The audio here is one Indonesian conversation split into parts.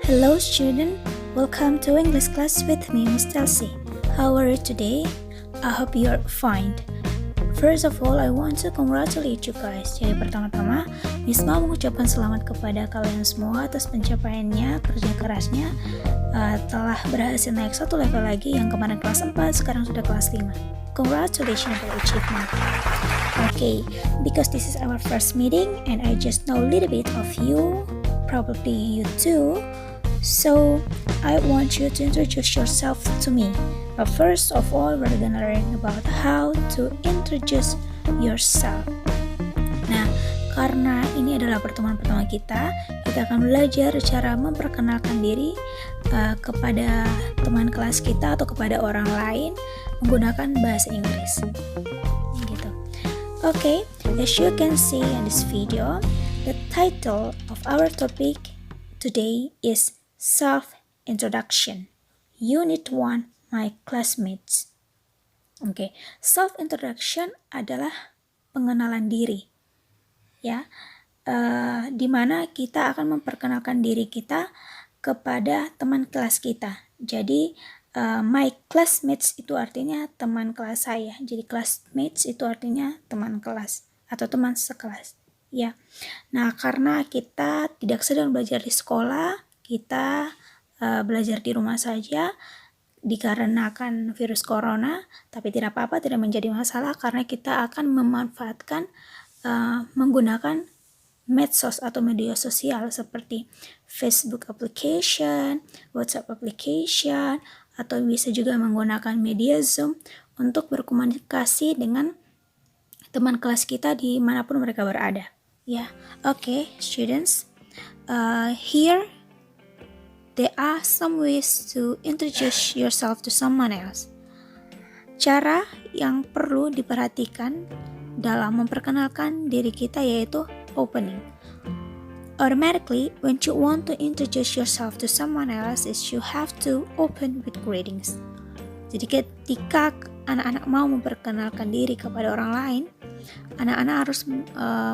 Hello student, welcome to English class with me, Miss Chelsea. How are you today? I hope you are fine. First of all, I want to congratulate you guys. Jadi pertama-tama, Miss mau mengucapkan selamat kepada kalian semua atas pencapaiannya, kerja kerasnya telah berhasil naik satu level lagi, yang kemarin kelas 4, sekarang sudah kelas 5. Congratulations for achievement. Okay, because this is our first meeting and I just know a little bit of you, probably you too. So, I want you to introduce yourself to me. But first of all, we're gonna learn about how to introduce yourself. Nah, karena ini adalah pertemuan pertama kita akan belajar cara memperkenalkan diri kepada teman kelas kita atau kepada orang lain menggunakan bahasa Inggris. Gitu. Okay, as you can see in this video, the title of our topic today is Self-Introduction. Unit 1, My Classmates. Oke, self-introduction adalah pengenalan diri. Ya, di mana kita akan memperkenalkan diri kita kepada teman kelas kita. Jadi, my classmates itu artinya teman kelas saya. Jadi, classmates itu artinya teman kelas atau teman sekelas. Ya, nah karena kita tidak sedang belajar di sekolah, kita belajar di rumah saja dikarenakan virus corona, tapi tidak apa-apa, tidak menjadi masalah karena kita akan memanfaatkan menggunakan medsos atau media sosial seperti Facebook application, WhatsApp application, atau bisa juga menggunakan media Zoom untuk berkomunikasi dengan teman kelas kita dimanapun mereka berada. Ya, okay, students. Here there are some ways to introduce yourself to someone else. Cara yang perlu diperhatikan dalam memperkenalkan diri kita yaitu opening. Automatically, when you want to introduce yourself to someone else, you have to open with greetings. Jadi ketika anak-anak mau memperkenalkan diri kepada orang lain, anak-anak harus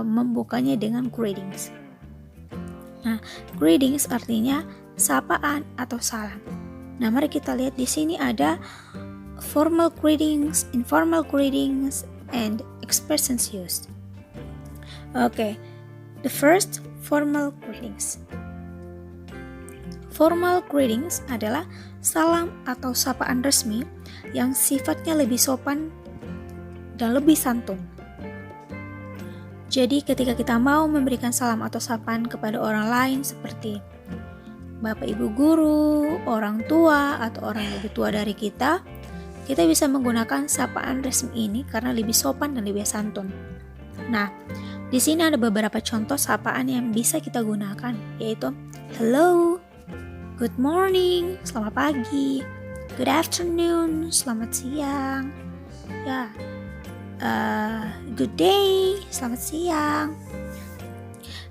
membukanya dengan greetings. Nah, greetings artinya sapaan atau salam. Nah, mari kita lihat di sini ada formal greetings, informal greetings, and expressions used. Okay, the first, formal greetings. Formal greetings adalah salam atau sapaan resmi yang sifatnya lebih sopan dan lebih santun. Jadi ketika kita mau memberikan salam atau sapaan kepada orang lain seperti Bapak Ibu guru, orang tua, atau orang yang lebih tua dari kita bisa menggunakan sapaan resmi ini karena lebih sopan dan lebih santun. Nah, di sini ada beberapa contoh sapaan yang bisa kita gunakan, yaitu hello, good morning, selamat pagi, good afternoon, selamat siang, ya, good day, selamat siang,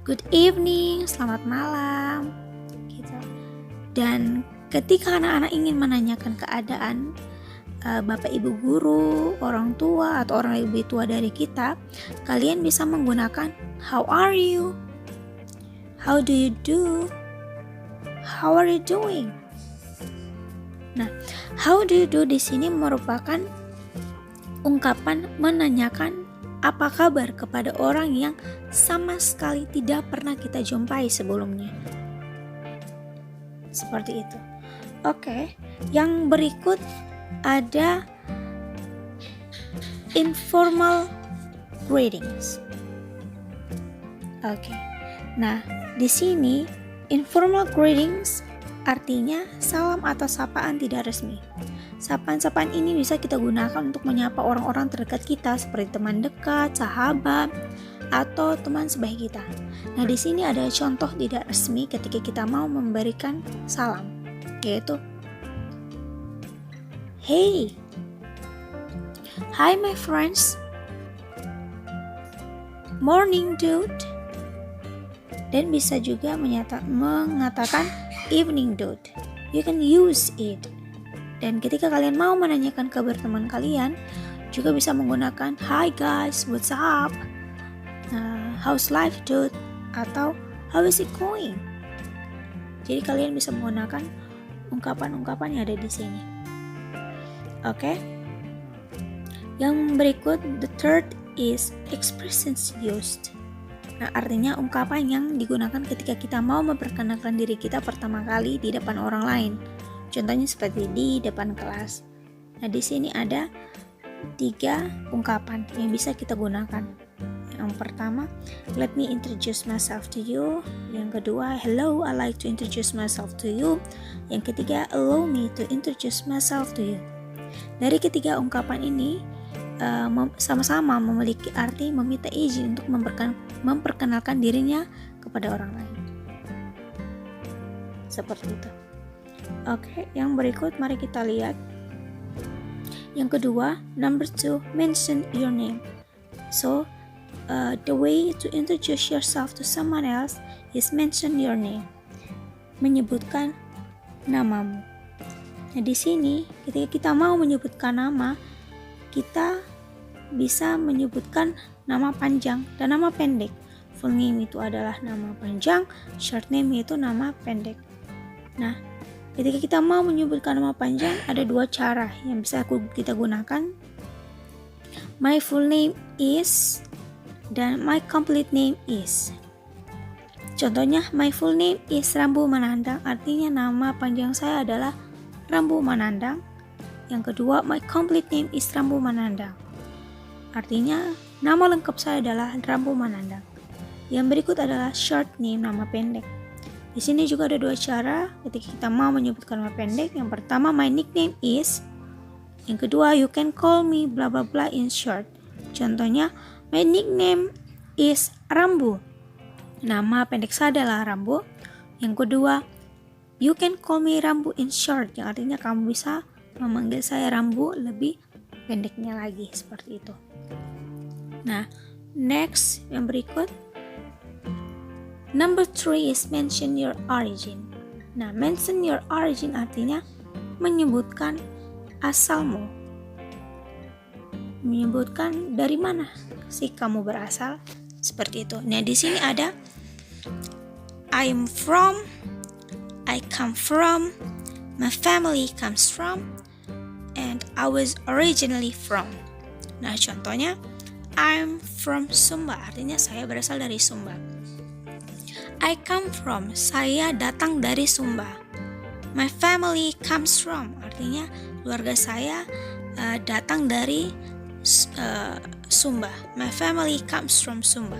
good evening, selamat malam. Dan ketika anak-anak ingin menanyakan keadaan Bapak Ibu guru, orang tua, atau orang yang lebih tua dari kita, kalian bisa menggunakan how are you? How do you do? How are you doing? Nah, how do you do di sini merupakan ungkapan menanyakan apa kabar kepada orang yang sama sekali tidak pernah kita jumpai sebelumnya. Seperti itu. Oke, yang berikut ada informal greetings. Oke. Nah, di sini informal greetings artinya salam atau sapaan tidak resmi. Sapaan-sapaan ini bisa kita gunakan untuk menyapa orang-orang terdekat kita seperti teman dekat, sahabat, atau teman sebaya kita. Nah, di sini ada contoh tidak resmi ketika kita mau memberikan salam, yaitu hey, hi my friends, morning dude, dan bisa juga mengatakan evening dude. You can use it. Dan ketika kalian mau menanyakan kabar teman kalian, juga bisa menggunakan hi guys, what's up? How's life dude? Atau how is it going? Jadi kalian bisa menggunakan ungkapan-ungkapan yang ada di sini. Oke. Yang berikut, the third is expressions used. Nah, artinya ungkapan yang digunakan ketika kita mau memperkenalkan diri kita pertama kali di depan orang lain. Contohnya seperti di depan kelas. Nah, di sini ada 3 ungkapan yang bisa kita gunakan. Yang pertama, let me introduce myself to you. Yang kedua, hello, I like to introduce myself to you. Yang ketiga, allow me to introduce myself to you. Dari ketiga ungkapan ini sama-sama memiliki arti meminta izin untuk memperkenalkan dirinya kepada orang lain. Seperti itu. Oke, yang berikut mari kita lihat. Yang kedua, number 2, mention your name. So, the way to introduce yourself to someone else is mention your name. Menyebutkan namamu. Nah, di sini ketika kita mau menyebutkan nama, kita bisa menyebutkan nama panjang dan nama pendek. Full name itu adalah nama panjang, short name itu nama pendek. Nah, ketika kita mau menyebutkan nama panjang, ada 2 cara yang bisa kita gunakan. My full name is dan my complete name is. Contohnya, my full name is Rambu Manandang, artinya nama panjang saya adalah Rambu Manandang. Yang kedua, my complete name is Rambu Manandang, artinya nama lengkap saya adalah Rambu Manandang. Yang berikut adalah short name, nama pendek. Di sini juga ada 2 cara ketika kita mau menyebutkan nama pendek. Yang pertama, my nickname is. Yang kedua, you can call me bla bla bla in short. Contohnya, my nickname is Rambu. Nama pendek saya adalah Rambu. Yang kedua, you can call me Rambu in short, yang artinya kamu bisa memanggil saya Rambu lebih pendeknya lagi, seperti itu. Nah, next yang berikut, number 3 is mention your origin. Nah, mention your origin artinya menyebutkan asalmu, menyebutkan dari mana sih kamu berasal, seperti itu. Nah, di sini ada I'm from, I come from, my family comes from, and I was originally from. Nah, contohnya I'm from Sumba, artinya saya berasal dari Sumba. I come from, saya datang dari Sumba. My family comes from, artinya keluarga saya datang dari Sumba. My family comes from Sumba.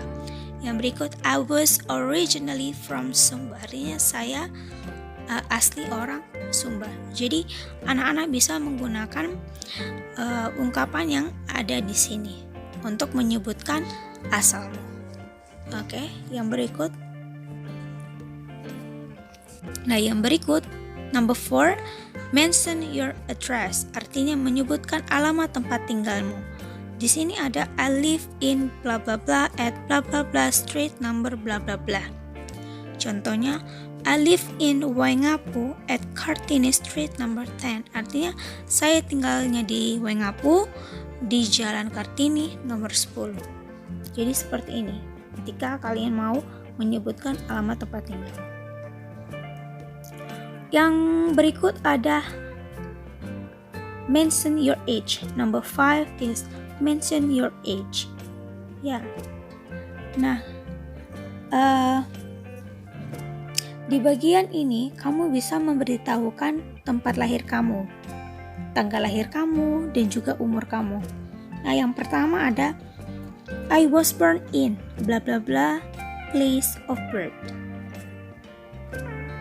Yang berikut, I was originally from Sumba, artinya saya asli orang Sumba. Jadi anak-anak bisa menggunakan ungkapan yang ada di sini untuk menyebutkan asalmu. Oke, yang berikut. Nah, yang berikut number 4, mention your address, artinya menyebutkan alamat tempat tinggalmu. Di sini ada I live in bla bla bla at bla bla bla street number bla bla bla. Contohnya, I live in Waingapu at Kartini Street number 10. Artinya saya tinggalnya di Waingapu di Jalan Kartini nomor 10. Jadi seperti ini ketika kalian mau menyebutkan alamat tempat tinggal. Yang berikut ada mention your age. Number 5 is mention your age. Ya. Nah, di bagian ini kamu bisa memberitahukan tempat lahir kamu, tanggal lahir kamu, dan juga umur kamu. Nah, yang pertama ada I was born in bla bla bla place of birth.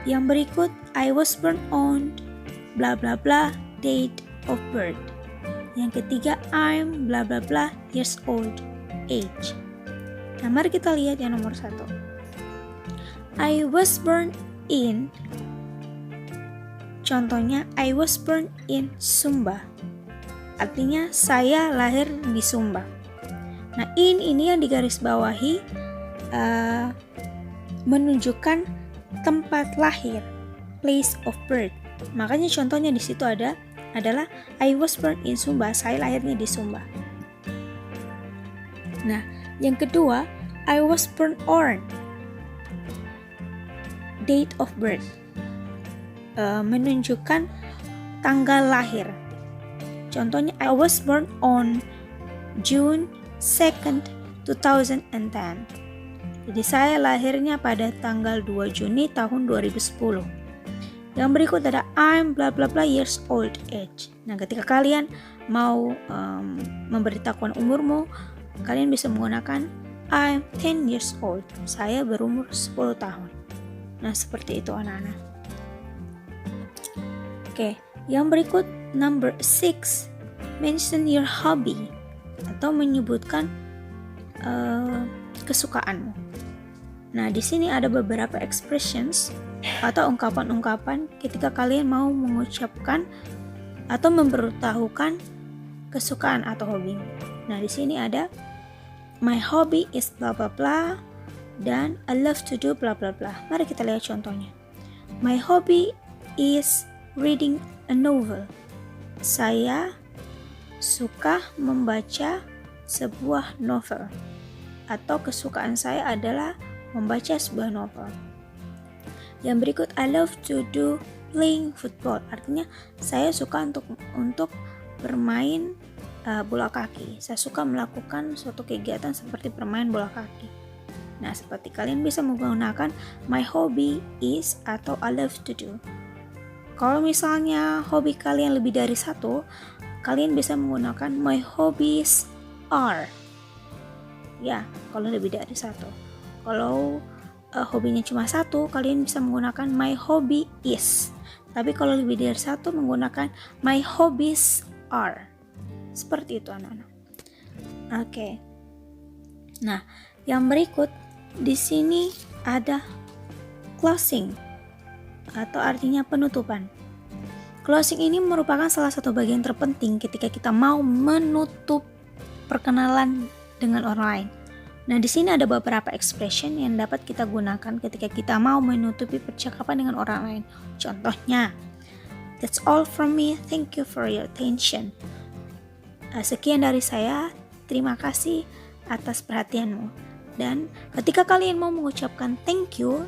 Yang berikut, I was born on bla bla bla date of birth. Yang ketiga, I'm bla bla bla years old age. Nah, mari kita lihat yang nomor 1. I was born in. Contohnya, I was born in Sumba. Artinya saya lahir di Sumba. Nah, ini yang digarisbawahi menunjukkan tempat lahir, place of birth. Makanya contohnya di situ adalah I was born in Sumba, saya lahirnya di Sumba. Nah, yang kedua, I was born on date of birth. menunjukkan tanggal lahir. Contohnya, I was born on June 2nd, 2010. Jadi saya lahirnya pada tanggal 2 Juni tahun 2010. Yang berikut ada I'm bla bla bla years old age. Nah, ketika kalian mau memberitahukan umurmu, kalian bisa menggunakan I'm 10 years old. Saya berumur 10 tahun. Nah, seperti itu anak-anak. Oke, yang berikut number 6, mention your hobby atau menyebutkan kesukaanmu. Nah, di sini ada beberapa expressions atau ungkapan-ungkapan ketika kalian mau mengucapkan atau memberitahukan kesukaan atau hobi. Nah, di sini ada my hobby is bla bla bla dan I love to do bla bla bla. Mari kita lihat contohnya. My hobby is reading a novel. Saya suka membaca sebuah novel. Atau kesukaan saya adalah membaca sebuah novel. Yang berikut, I love to do playing football. Artinya saya suka untuk bermain bola kaki. Saya suka melakukan suatu kegiatan seperti bermain bola kaki. Nah, seperti kalian bisa menggunakan my hobby is atau I love to do. Kalau misalnya hobi kalian lebih dari satu, kalian bisa menggunakan my hobbies are. Ya, kalau lebih dari satu. Kalau hobinya cuma satu, kalian bisa menggunakan my hobby is. Tapi kalau lebih dari satu, menggunakan my hobbies are. Seperti itu anak-anak. Oke. Nah, yang berikut di sini ada closing atau artinya penutupan. Closing ini merupakan salah satu bagian terpenting ketika kita mau menutup perkenalan dengan orang lain. Nah, di sini ada beberapa expression yang dapat kita gunakan ketika kita mau menutupi percakapan dengan orang lain. Contohnya, that's all from me, thank you for your attention. Sekian dari saya, terima kasih atas perhatianmu. Dan ketika kalian mau mengucapkan thank you,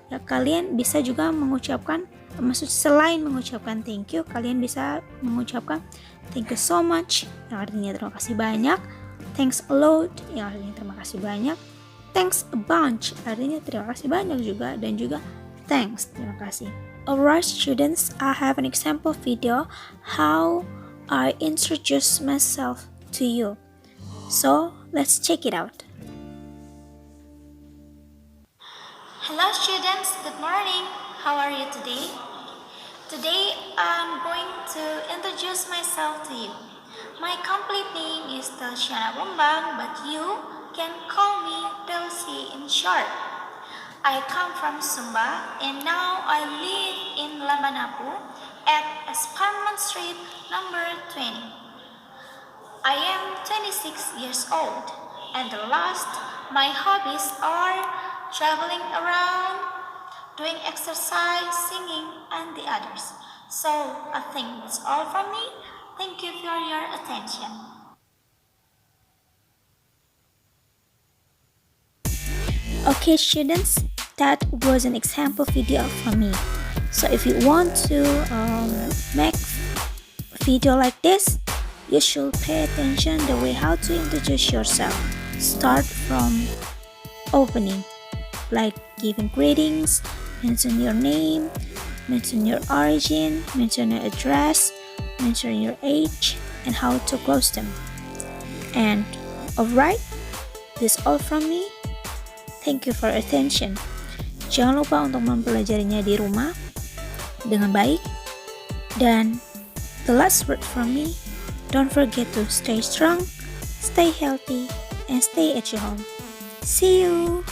ya kalian bisa juga mengucapkan, selain mengucapkan thank you, kalian bisa mengucapkan thank you so much, yang artinya terima kasih banyak. Thanks a lot, yang artinya terima kasih banyak. Thanks a bunch, artinya terima kasih banyak juga. Dan juga thanks, terima kasih. Alright students, I have an example video how I introduce myself to you. So, let's check it out. Hello students, good morning. How are you today? Today I'm going to introduce myself to you. My complete name is Telsiana Bumbang, but you can call me Telsi in short. I come from Sumba and now I live in Lambanapu at Esparman Street number 20. I am 26 years old and the last, my hobbies are traveling around, doing exercise, singing, and the others. So I think that's all from me. Thank you for your attention. Okay students, that was an example video from me. So if you want to make video like this, you should pay attention the way how to introduce yourself. Start from opening, like giving greetings, mention your name, mention your origin, mention your address, mention your age, and how to close them. And alright, this all from me. Thank you for attention. Jangan lupa untuk mempelajarinya di rumah dengan baik. Dan the last word from me, don't forget to stay strong, stay healthy, and stay at your home. See you!